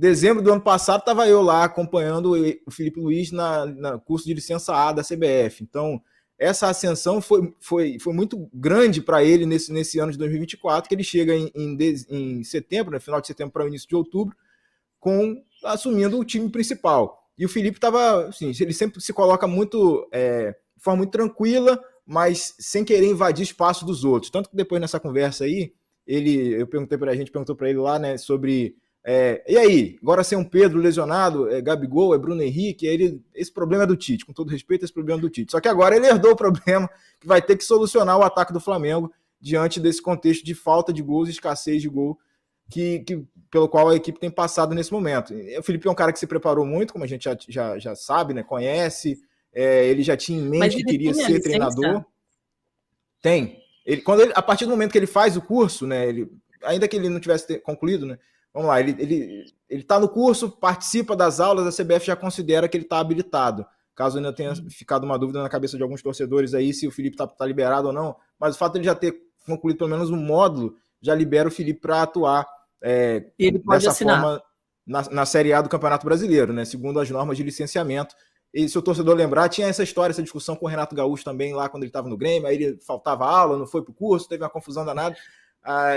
dezembro do ano passado, estava eu lá acompanhando o Filipe Luís na curso de licença A da CBF. Então, essa ascensão foi muito grande para ele nesse ano de 2024, que ele chega em setembro, no final de setembro para o início de outubro, assumindo o time principal. E o Filipe estava, assim, ele sempre se coloca muito, de forma muito tranquila, mas sem querer invadir espaço dos outros. Tanto que depois nessa conversa aí, a gente perguntou para ele lá, né, sobre e aí, agora sem um Pedro lesionado, Gabigol, Bruno Henrique, esse problema é do Tite, com todo respeito, esse problema é do Tite. Só que agora ele herdou o problema que vai ter que solucionar o ataque do Flamengo diante desse contexto de falta de gols e escassez de gol pelo qual a equipe tem passado nesse momento. O Felipe é um cara que se preparou muito, como a gente já sabe, né, conhece, ele já tinha em mente que queria ser treinador. Tem. A partir do momento que ele faz o curso, né, ainda que ele não tivesse concluído, né, vamos lá, ele está no curso, participa das aulas, a CBF já considera que ele está habilitado. Caso ainda tenha ficado uma dúvida na cabeça de alguns torcedores aí se o Felipe está liberado ou não, mas o fato de ele já ter concluído pelo menos um módulo já libera o Felipe para atuar dessa forma na Série A do Campeonato Brasileiro, né, segundo as normas de licenciamento. E se o torcedor lembrar, tinha essa história, essa discussão com o Renato Gaúcho também lá quando ele estava no Grêmio, aí ele faltava aula, não foi para o curso, teve uma confusão danada.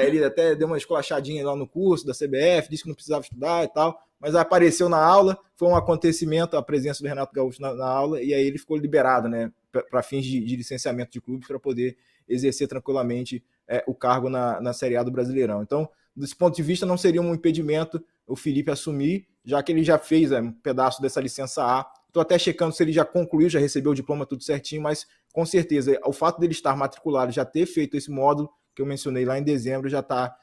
Ele até deu uma esculachadinha lá no curso da CBF, disse que não precisava estudar e tal, mas apareceu na aula, foi um acontecimento a presença do Renato Gaúcho na aula, e aí ele ficou liberado, né, para fins de licenciamento de clubes, para poder exercer tranquilamente o cargo na Série A do Brasileirão. Então, desse ponto de vista, não seria um impedimento o Felipe assumir, já que ele já fez um pedaço dessa licença A. Estou até checando se ele já concluiu, já recebeu o diploma, tudo certinho, mas com certeza, o fato dele estar matriculado, já ter feito esse módulo que eu mencionei lá em dezembro, já está,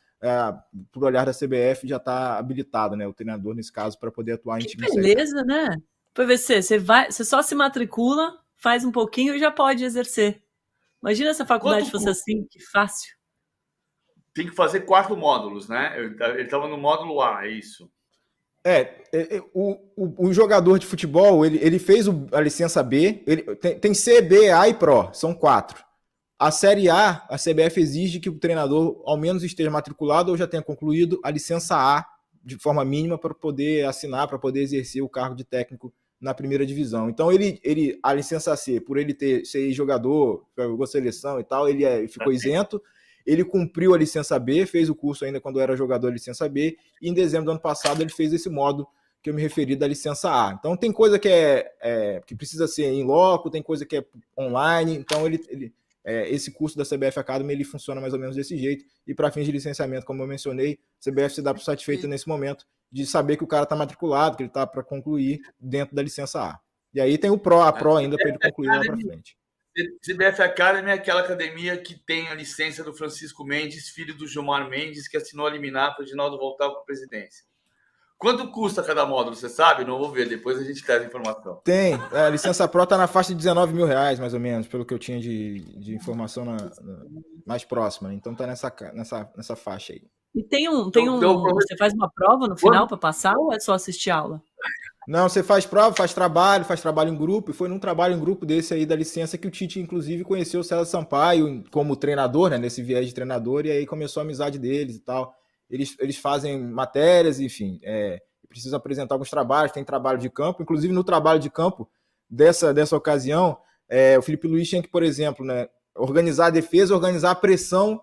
por olhar da CBF, já está habilitado, né, o treinador, nesse caso, para poder atuar em time sério. Beleza, né? PVC, você só se matricula, faz um pouquinho e já pode exercer. Imagina se a faculdade fosse assim, que fácil. Tem que fazer 4 módulos, né? Ele estava no módulo A, é isso? O jogador de futebol, ele fez a licença B, tem C, B, A e Pro, são 4. A Série A, a CBF exige que o treinador ao menos esteja matriculado ou já tenha concluído a licença A de forma mínima para poder assinar, para poder exercer o cargo de técnico na primeira divisão. Então, a licença C, por ele ser jogador, jogou seleção e tal, ele ficou isento. Ele cumpriu a licença B, fez o curso ainda quando era jogador de licença B, e em dezembro do ano passado ele fez esse módulo que eu me referi da licença A. Então, tem coisa que que precisa ser em loco, tem coisa que é online, então esse curso da CBF Academy ele funciona mais ou menos desse jeito, e para fins de licenciamento, como eu mencionei, a CBF se dá por satisfeita nesse momento de saber que o cara está matriculado, que ele está para concluir dentro da licença A. E aí tem a Pro ainda para ele concluir lá para frente. CBF Academy é aquela academia que tem a licença do Francisco Mendes, filho do Gilmar Mendes, que assinou a liminar para o Ginaldo voltar para a presidência. Quanto custa cada módulo, você sabe? Não vou ver, depois a gente traz a informação. Tem, a licença Pro está na faixa de R$19 mil, mais ou menos, pelo que eu tinha de informação mais próxima. Então está nessa faixa aí. E você faz uma prova no final para passar ou é só assistir aula? Não, você faz prova, faz trabalho em grupo, e foi num trabalho em grupo desse aí da licença que o Tite, inclusive, conheceu o César Sampaio como treinador, né, nesse viés de treinador, e aí começou a amizade deles e tal. Eles fazem matérias, enfim, precisa apresentar alguns trabalhos, tem trabalho de campo, inclusive no trabalho de campo dessa ocasião, o Filipe Luís tinha que, por exemplo, né, organizar a defesa, organizar a pressão,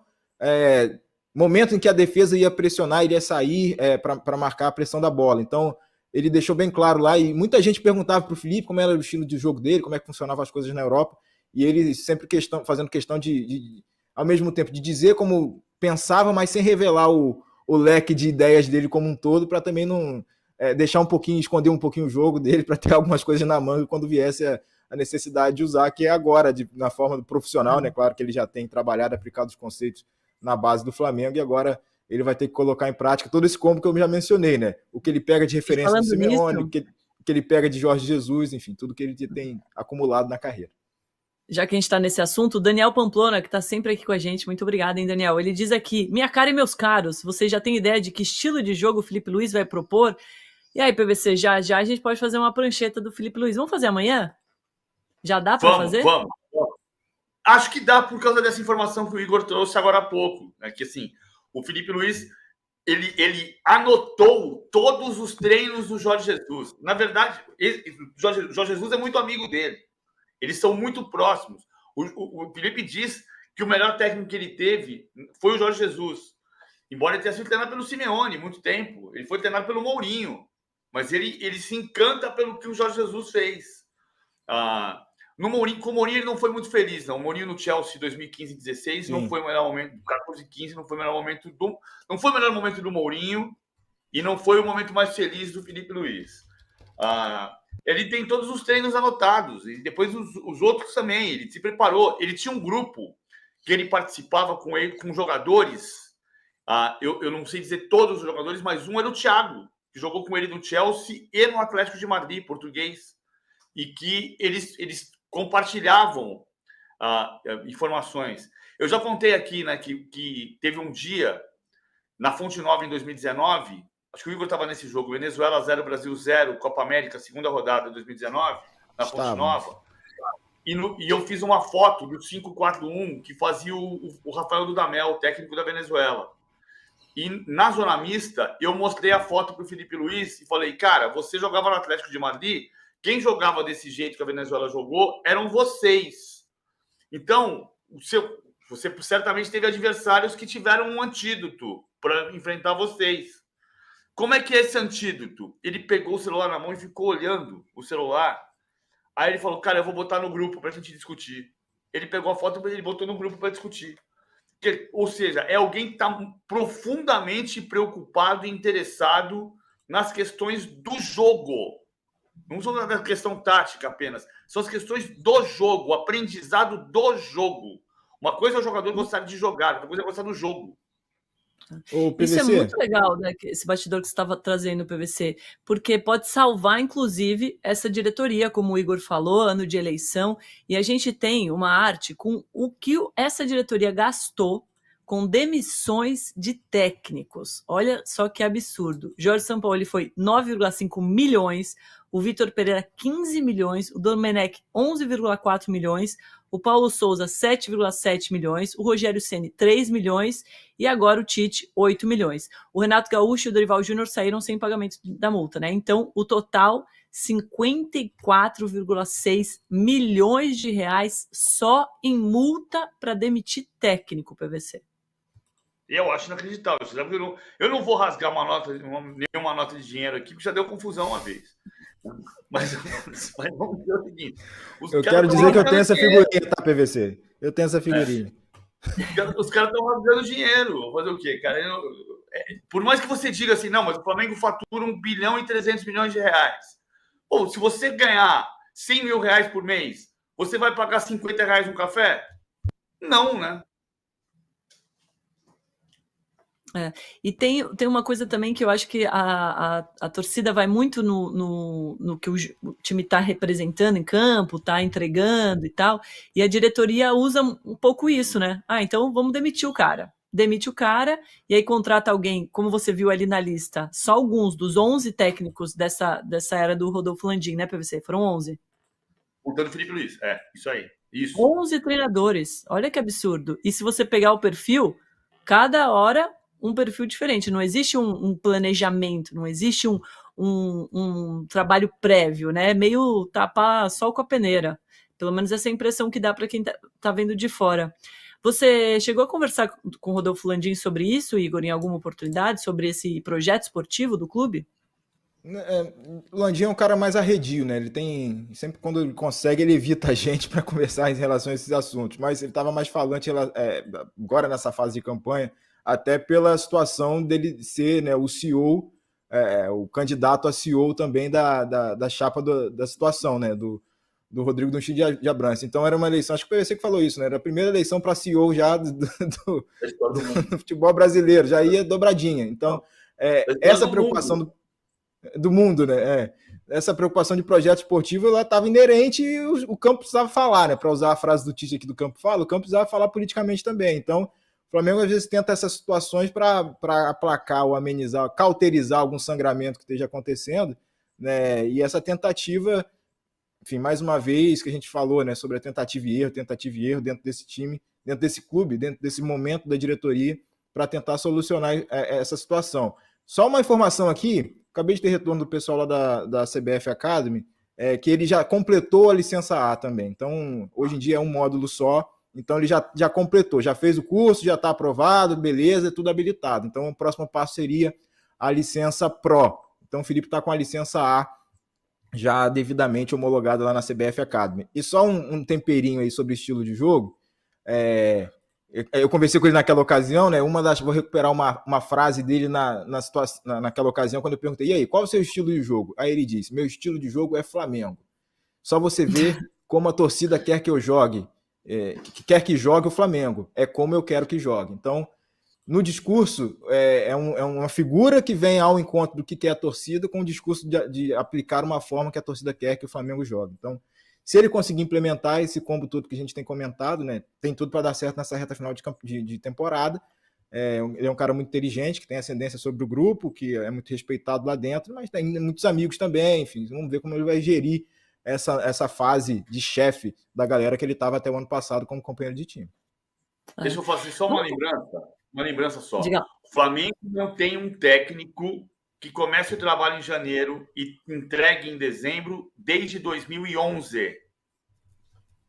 momento em que a defesa ia pressionar, iria sair para marcar a pressão da bola. Então, ele deixou bem claro lá, e muita gente perguntava para o Felipe como era o estilo de jogo dele, como é que funcionavam as coisas na Europa, e ele sempre fazendo questão de, ao mesmo tempo, de dizer como pensava, mas sem revelar o leque de ideias dele como um todo, para também não deixar esconder um pouquinho o jogo dele, para ter algumas coisas na manga quando viesse a necessidade de usar, que é agora, na forma do profissional, né? Claro que ele já tem trabalhado, aplicado os conceitos na base do Flamengo, e agora ele vai ter que colocar em prática todo esse combo que eu já mencionei, né? O que ele pega de referência do Simeone, o que ele pega de Jorge Jesus, enfim, tudo que ele tem acumulado na carreira. Já que a gente está nesse assunto, o Daniel Pamplona, que está sempre aqui com a gente, muito obrigada, hein, Daniel? Ele diz aqui, minha cara e meus caros, vocês já têm ideia de que estilo de jogo o Filipe Luís vai propor? E aí, PVC, já a gente pode fazer uma prancheta do Filipe Luís. Vamos fazer amanhã? Já dá para fazer? Vamos. Acho que dá por causa dessa informação que o Igor trouxe agora há pouco, né? Que assim, o Filipe Luís, ele anotou todos os treinos do Jorge Jesus. Na verdade, Jorge Jesus é muito amigo dele. Eles são muito próximos. O Felipe diz que o melhor técnico que ele teve foi o Jorge Jesus. Embora ele tenha sido treinado pelo Simeone muito tempo. Ele foi treinado pelo Mourinho. Mas ele se encanta pelo que o Jorge Jesus fez. No Mourinho, com o Mourinho ele não foi muito feliz, não. O Mourinho no Chelsea 2015-16 não foi o melhor momento. 14-15 não foi o melhor momento não foi o melhor momento do Mourinho e não foi o momento mais feliz do Felipe Luiz. Ele tem todos os treinos anotados e depois os outros também. Ele se preparou. Ele tinha um grupo que ele participava com ele, com jogadores. Eu não sei dizer todos os jogadores, mas um era o Thiago, que jogou com ele no Chelsea e no Atlético de Madrid, português, e que eles compartilhavam informações. Eu já contei aqui, né, que teve um dia na Fonte Nova em 2019, acho que o Igor estava nesse jogo, Venezuela 0, Brasil 0, Copa América, segunda rodada de 2019, na Fonte Nova. E eu fiz uma foto do 5-4-1 que fazia o Rafael Dudamel, técnico da Venezuela. E na zona mista, eu mostrei a foto para o Felipe Luiz e falei, cara, você jogava no Atlético de Madrid, quem jogava desse jeito que a Venezuela jogou eram vocês. Então, você certamente teve adversários que tiveram um antídoto para enfrentar vocês. Como é que é esse antídoto? Ele pegou o celular na mão e ficou olhando o celular. Aí ele falou, cara, eu vou botar no grupo para a gente discutir. Ele pegou a foto e ele botou no grupo para discutir. Ou seja, é alguém que está profundamente preocupado e interessado nas questões do jogo. Não são da questão tática apenas. São as questões do jogo, o aprendizado do jogo. Uma coisa é o jogador gostar de jogar, outra coisa é gostar do jogo. Isso é muito legal, né? Esse bastidor que você estava trazendo, PVC, porque pode salvar, inclusive, essa diretoria, como o Igor falou, ano de eleição, e a gente tem uma arte com o que essa diretoria gastou com demissões de técnicos. Olha só que absurdo. Jorge Sampaoli foi 9,5 milhões, o Vitor Pereira 15 milhões, o Domenech 11,4 milhões, o Paulo Souza 7,7 milhões, o Rogério Ceni 3 milhões e agora o Tite 8 milhões. O Renato Gaúcho e o Dorival Júnior saíram sem pagamento da multa, né? Então, o total 54,6 milhões de reais só em multa para demitir técnico, PVC. Eu acho inacreditável. Eu não vou rasgar nenhuma nota de dinheiro aqui, porque já deu confusão uma vez. Mas vamos ver o seguinte. Eu quero dizer que eu tenho essa figurinha, tá, PVC? Eu tenho essa figurinha. Os caras estão rasgando dinheiro. Vou fazer o quê, cara? Por mais que você diga assim, não, mas o Flamengo fatura 1 bilhão e 300 milhões de reais. Ou se você ganhar 100 mil reais por mês, você vai pagar 50 reais no café? Não, né? E tem uma coisa também que eu acho que a torcida vai muito no que o time está representando em campo, está entregando e tal, e a diretoria usa um pouco isso, né? Então vamos demitir o cara. Demite o cara e aí contrata alguém, como você viu ali na lista, só alguns dos 11 técnicos dessa era do Rodolfo Landim, né, PVC? Foram 11. Contando o Felipe Luiz, isso aí. Isso. 11 treinadores, olha que absurdo. E se você pegar o perfil, cada hora um perfil diferente, não existe um planejamento, não existe um trabalho prévio, né? Meio tapar sol com a peneira. Pelo menos essa é a impressão que dá para quem tá vendo de fora. Você chegou a conversar com o Rodolfo Landim sobre isso, Igor, em alguma oportunidade, sobre esse projeto esportivo do clube? O Landim é um cara mais arredio, né? Ele tem. Sempre quando ele consegue, ele evita a gente para conversar em relação a esses assuntos. Mas ele estava mais falante agora nessa fase de campanha, até pela situação dele ser, né, o CEO, o candidato a CEO também da chapa da situação, né, do Rodrigo Dunchi de Abrantes. Então era uma eleição, acho que foi você que falou isso, né, era a primeira eleição para CEO já do futebol brasileiro, já ia dobradinha. Então, essa preocupação do mundo, né, essa preocupação de projeto esportivo, ela estava inerente e o campo precisava falar, né, para usar a frase do Tite aqui do Campo Fala, o campo precisava falar politicamente também. Então, o Flamengo às vezes tenta essas situações para aplacar ou amenizar, cauterizar algum sangramento que esteja acontecendo, né? E essa tentativa, enfim, mais uma vez que a gente falou, né, sobre a tentativa e erro dentro desse time, dentro desse clube, dentro desse momento da diretoria, para tentar solucionar essa situação. Só uma informação aqui, acabei de ter retorno do pessoal lá da CBF Academy, que ele já completou a licença A também. Então, hoje em dia é um módulo só, então ele já completou, já fez o curso, já está aprovado, beleza, é tudo habilitado. Então, o próximo passo seria a licença Pro. Então, o Felipe está com a licença A já devidamente homologada lá na CBF Academy. E só um temperinho aí sobre estilo de jogo. Eu conversei com ele naquela ocasião, né? Vou recuperar uma frase dele naquela ocasião, quando eu perguntei, e aí, qual é o seu estilo de jogo? Aí ele disse, meu estilo de jogo é Flamengo. Só você ver como a torcida quer que eu jogue, quer que jogue o Flamengo. É como eu quero que jogue. Então, no discurso, é uma figura que vem ao encontro do que quer a torcida, com o discurso de aplicar uma forma que a torcida quer que o Flamengo jogue. Então, se ele conseguir implementar esse combo todo que a gente tem comentado, né, tem tudo para dar certo nessa reta final de temporada. Ele é um cara muito inteligente, que tem ascendência sobre o grupo, que é muito respeitado lá dentro, mas tem muitos amigos também, enfim, vamos ver como ele vai gerir essa fase de chefe da galera que ele estava até o ano passado como companheiro de time. Deixa eu fazer só uma lembrança só. Diga. O Flamengo não tem um técnico que comece o trabalho em janeiro e entregue em dezembro desde 2011.